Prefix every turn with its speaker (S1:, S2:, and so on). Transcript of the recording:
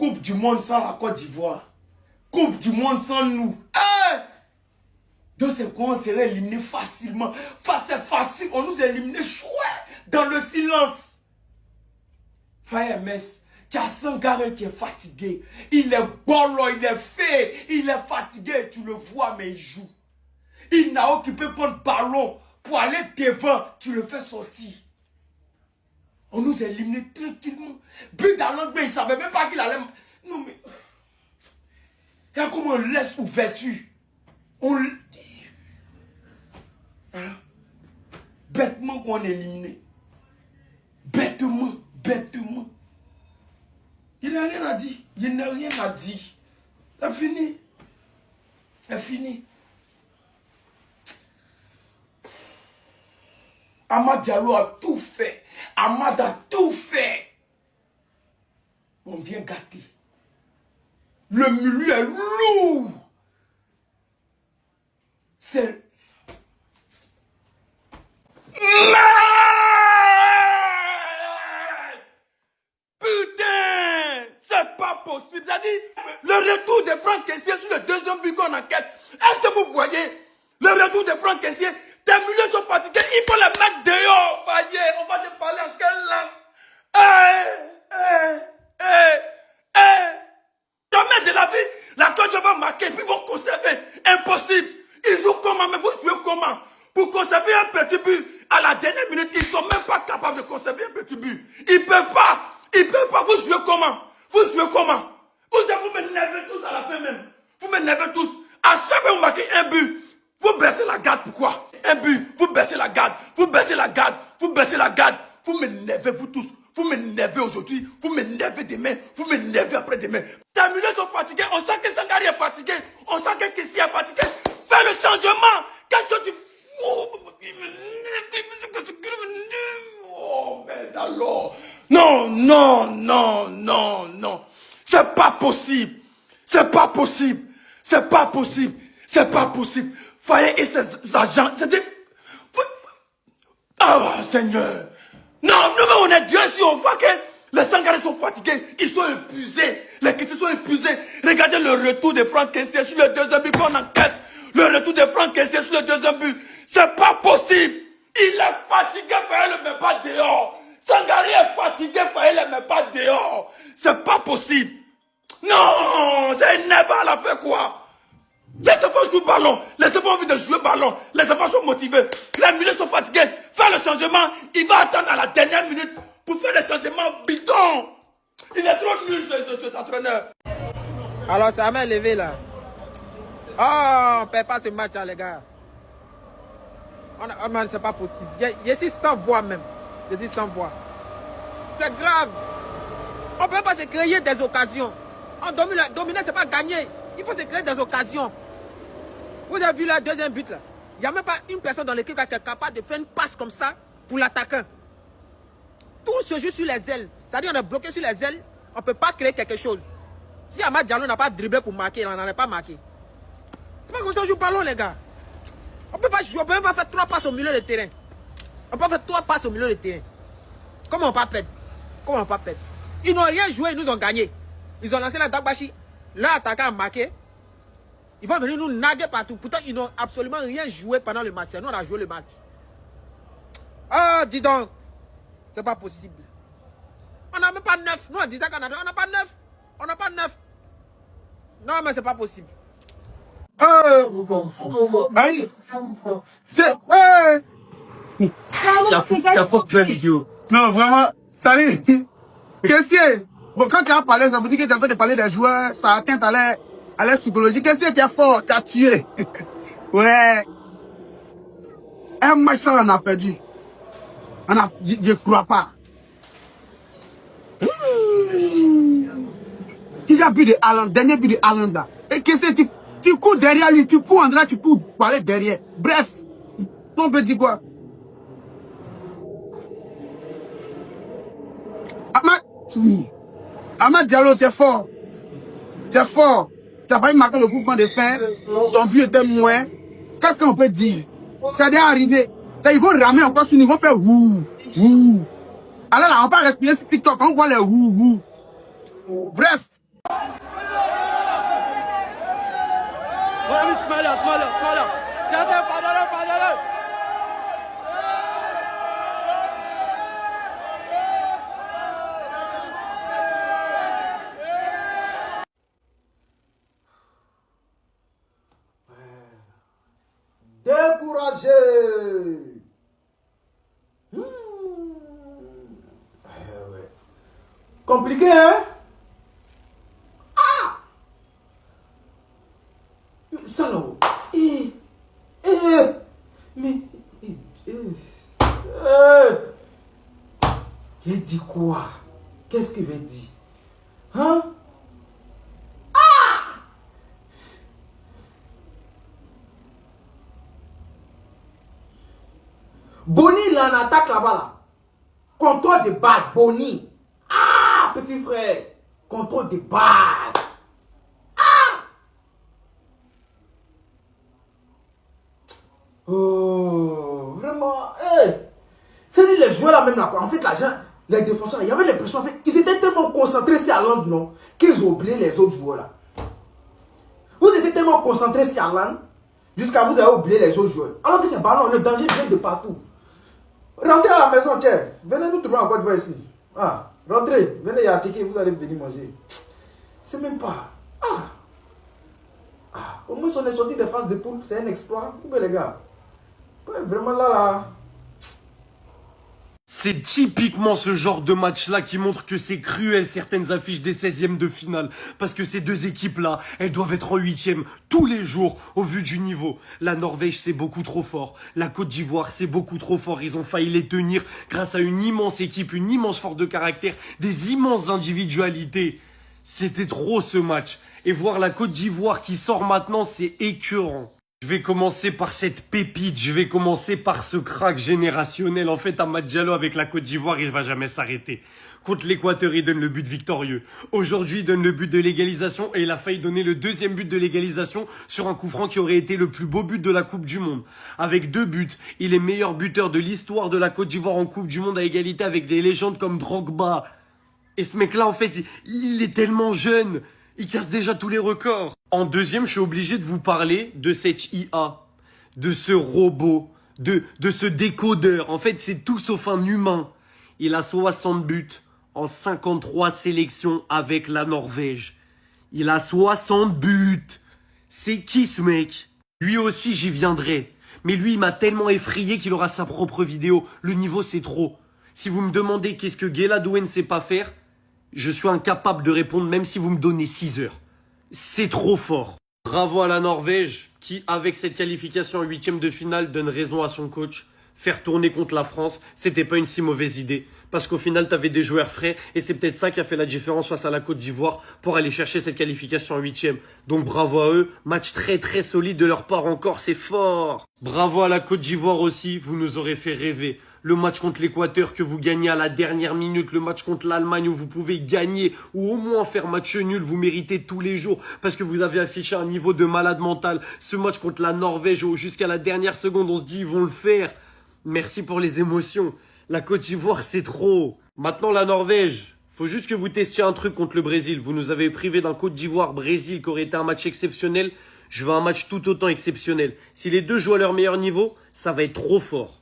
S1: Coupe du monde sans la Côte d'Ivoire. Coupe du monde sans nous. Hey! Donc c'est quoi, on serait éliminé facilement. C'est facile, on nous a éliminé chouette dans le silence. Frère MS, tu as Sangaré qui est fatigué. Il est bolo, il est fait, il est fatigué. Tu le vois, mais il joue. Il n'a occupé prendre le ballon pour aller devant. Tu le fais sortir. On nous a éliminés tranquillement. But dans l'angle, il ne savait même pas qu'il allait... Non mais... Regarde comment on laisse ouverture. On... Hein? Bêtement qu'on est éliminé. Bêtement, bêtement. Il n'a rien à dire. Il n'a rien à dire. C'est fini. C'est fini. Amad Diallo a tout fait. Amad a tout fait. On vient gâter. Le milieu est lourd. C'est... Putain! C'est pas possible. C'est-à-dire, le retour de Franck Kessié sur le deuxième but qu'on encaisse. Est-ce que vous voyez le retour de Franck Kessié? Tes milieux sont fatigués, il faut les mettre dehors. Voyez, on va te parler en quelle langue? Jamais de la vie, la Côte va marquer, puis ils vont conserver. Impossible. Ils jouent comment, mais vous jouez comment? Pour conserver un petit but, à la dernière minute, ils ne sont même pas capables de conserver un petit but. Ils ne peuvent pas. Ils ne peuvent pas. Vous jouez comment? Vous jouez comment? Vous m'énervez tous à la fin même. Vous m'énervez tous. À chaque fois que vous marquez un but, vous baissez la garde. Pourquoi? Un but, vous baissez la garde. Vous baissez la garde. Vous baissez la garde. Vous m'énervez, vous tous. Vous m'énervez aujourd'hui. Vous m'énervez demain. Vous m'énervez après-demain. Les milieux sont fatigués. On sent que Sangaré est fatigué. On sent que Kessié est fatigué. Fais le changement. Qu'est-ce que tu fais? Oh, mais alors. Non, non, non, non, non. C'est pas possible. C'est pas possible. C'est pas possible. C'est pas possible. Faye et ses agents. C'est-à-dire. Ah, Seigneur. Non, non, mais on est Dieu si on voit que les Sangarés sont fatigués. Ils sont épuisés. Les Kessié sont épuisés. Regardez le retour de Franck Kessié sur le deuxième but qu'on encaisse. Le retour de Franck Kessié sur le deuxième but. C'est pas possible. Il est fatigué, Faye le met pas dehors. Sangaré est fatigué, Faye le met pas dehors. C'est pas possible. Non, c'est énervant à la fin quoi. Les enfants jouent ballon. Les enfants ont envie de jouer ballon. Les enfants sont motivés. Les milieux sont fatigués. Faire le changement, il va attendre à la dernière minute pour faire des changements bidons. Il est trop nul cet entraîneur.
S2: Alors ça m'a levé là. Oh, on ne perd pas ce match hein, les gars. Oh man, c'est pas possible. Je suis sans voix même. Je suis sans voix. C'est grave. On ne peut pas se créer des occasions. On dominer, c'est pas gagner. Il faut se créer des occasions. Vous avez vu le deuxième but là. Il n'y a même pas une personne dans l'équipe qui est capable de faire une passe comme ça pour l'attaquant. Tout se joue sur les ailes. C'est-à-dire qu'on est bloqué sur les ailes. On ne peut pas créer quelque chose. Si Amad Diallo n'a pas dribblé pour marquer, on n'en a pas marqué. C'est pas comme ça qu'on joue ballon les gars. On ne peut pas jouer, on ne peut même pas faire 3 passes au milieu de terrain. On peut faire 3 passes au milieu de terrain. Comment on ne peut pas perdre? Comment on ne peut pas perdre? Ils n'ont rien joué, ils nous ont gagné. Ils ont lancé la Dagbashi. Leur attaquant a marqué. Ils vont venir nous naguer partout. Pourtant, ils n'ont absolument rien joué pendant le match. Nous, on a joué le match. Ah, dis donc. C'est pas possible. On n'a même pas 9. Nous, on disait qu'on a 2. On n'a pas 9. On n'a pas 9. Non, mais c'est pas possible.
S3: Non, vraiment, salut. Kessié, bon, quand tu as parlé, ça veut dire que tu es en train de parler des joueurs, ça atteint à l'air psychologique. Kessié, tu es fort, tu as tué. Ouais. Un match, ça, on a perdu. Je crois pas. Tu as but de Haaland, dernier but de Haaland là. Et Kessié, tu cours derrière lui, tu cours en droit, tu cours pour aller derrière. Bref, on peut dire quoi? Amad Diallo, tu es fort. Tu es fort. Tu as failli marquer le coup franc de fin. Ton but était moins. Qu'est-ce qu'on peut dire? Ça doit arriver. Ils vont ramer encore sur nous, ils vont faire ouh, ouh. Alors là, on va respirer sur TikTok, on voit les ouh, ouh. Bref,
S2: smaller. Certains, pardonnez.
S3: Découragé. Ouais. Compliqué, hein? Ah! Mais ça là. Mais. Il dit quoi? Qu'est-ce qu'il veut dire? Hein? Boni, il en attaque là-bas. Là. Contrôle de balle, Boni. Ah, petit frère. Contrôle de balle. Ah! Oh, vraiment. Hey. C'est les joueurs là même là. En fait, les défenseurs, il y avait l'impression, en fait, ils étaient tellement concentrés sur Haaland, non, qu'ils ont oublié les autres joueurs là. Vous étiez tellement concentrés sur Haaland, jusqu'à vous avez oublié les autres joueurs. Alors que ces ballons, le danger vient de partout. Rentrez à la maison, tiens. Venez nous trouver en Côte d'Ivoire ici. Ah, rentrez. Venez y a ticket, vous allez venir manger. C'est même pas. Au moins, on est sorti des phases de poule. C'est un exploit. Vous les gars. Ouais, vraiment là.
S4: C'est typiquement ce genre de match-là qui montre que c'est cruel certaines affiches des 16e de finale. Parce que ces deux équipes-là, elles doivent être en 8e tous les jours au vu du niveau. La Norvège, c'est beaucoup trop fort. La Côte d'Ivoire, c'est beaucoup trop fort. Ils ont failli les tenir grâce à une immense équipe, une immense force de caractère, des immenses individualités. C'était trop ce match. Et voir la Côte d'Ivoire qui sort maintenant, c'est écœurant. Je vais commencer par cette pépite, je vais commencer par ce crack générationnel. En fait, Amad Diallo avec la Côte d'Ivoire, il va jamais s'arrêter. Contre l'Équateur, il donne le but victorieux. Aujourd'hui, il donne le but de l'égalisation et il a failli donner le deuxième but de l'égalisation sur un coup franc qui aurait été le plus beau but de la Coupe du Monde. Avec 2 buts, il est meilleur buteur de l'histoire de la Côte d'Ivoire en Coupe du Monde à égalité avec des légendes comme Drogba. Et ce mec-là, en fait, il est tellement jeune. Il casse déjà tous les records. En deuxième, je suis obligé de vous parler de cette IA, de ce robot, de ce décodeur. En fait, c'est tout sauf un humain. Il a 60 buts en 53 sélections avec la Norvège. Il a 60 buts. C'est qui ce mec? Lui aussi, j'y viendrai. Mais lui, il m'a tellement effrayé qu'il aura sa propre vidéo. Le niveau, c'est trop. Si vous me demandez qu'est-ce que Guéladoué ne sait pas faire, je suis incapable de répondre même si vous me donnez 6 heures. C'est trop fort. Bravo à la Norvège qui, avec cette qualification en 8e de finale, donne raison à son coach. Faire tourner contre la France, c'était pas une si mauvaise idée. Parce qu'au final, t'avais des joueurs frais et c'est peut-être ça qui a fait la différence face à la Côte d'Ivoire pour aller chercher cette qualification en 8e. Donc bravo à eux. Match très très solide de leur part encore, c'est fort. Bravo à la Côte d'Ivoire aussi, vous nous aurez fait rêver. Le match contre l'Équateur que vous gagnez à la dernière minute, le match contre l'Allemagne où vous pouvez gagner ou au moins faire match nul, vous méritez tous les jours parce que vous avez affiché un niveau de malade mental. Ce match contre la Norvège où jusqu'à la dernière seconde on se dit ils vont le faire. Merci pour les émotions. La Côte d'Ivoire c'est trop. Maintenant la Norvège. Faut juste que vous testiez un truc contre le Brésil. Vous nous avez privé d'un Côte d'Ivoire-Brésil qui aurait été un match exceptionnel. Je veux un match tout autant exceptionnel. Si les deux jouent à leur meilleur niveau, ça va être trop fort.